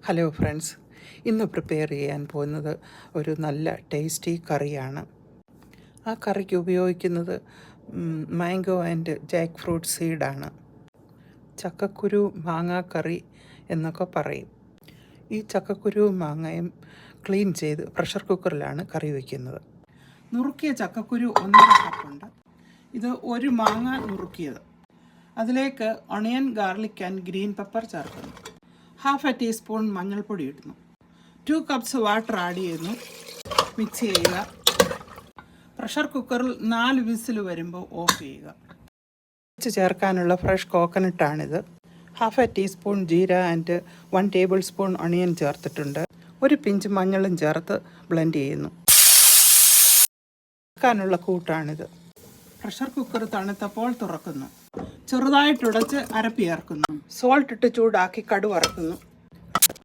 Hello friends, ഇന്ന് prepare ചെയ്യാൻ പോകുന്നത് ഒരു നല്ല ടേസ്റ്റി കറിയാണ്. ആ കറിക്ക് ഉപയോഗിക്കുന്നത് മാംഗോ ആൻഡ് ജാക്ക് ഫ്രൂട്ട് സീഡാണ്. ചക്കക്കുരു മാങ്ങാക്കറി എന്നൊക്കെ പറയും. ഈ ചക്കക്കുരുവും മാങ്ങയും ക്ലീൻ ചെയ്ത് പ്രഷർ കുക്കറിലാണ് കറി വയ്ക്കുന്നത്. നുറുക്കിയ ചക്കക്കുരു 1.5 കപ്പുണ്ട്. ഇത് ഒരു മാങ്ങ നുറുക്കിയത്. അതിലേക്ക് onion, garlic and green pepper ചേർക്കുന്നു. 1/2 ടീസ്പൂൺ മഞ്ഞൾപ്പൊടി ഇടുന്നു. 2 കപ്സ് വാട്ടർ ആഡ് ചെയ്യുന്നു. മിക്സ് ചെയ്യുക. പ്രഷർ കുക്കറിൽ 4 വിസിൽ വരുമ്പോൾ ഓഫ് ചെയ്യുക. ചേർക്കാനുള്ള ഫ്രഷ് കോക്കനട്ടാണിത്. 1/2 teaspoon jeera and 1 tablespoon onion ചേർത്തിട്ടുണ്ട്. ഒരു പിഞ്ച് മഞ്ഞളും ചേർത്ത് ബ്ലെൻഡ് ചെയ്യുന്നു. ചേർക്കാനുള്ള കൂട്ടാണിത്. പ്രഷർ കുക്കർ തണുത്തപ്പോൾ തുറക്കുന്നു. ചെറുതായിട്ടുടച്ച് അരപ്പ് ചേർക്കുന്നു. സോൾട്ട് ഇട്ട് ചൂടാക്കി കടുക് വറക്കുന്നു.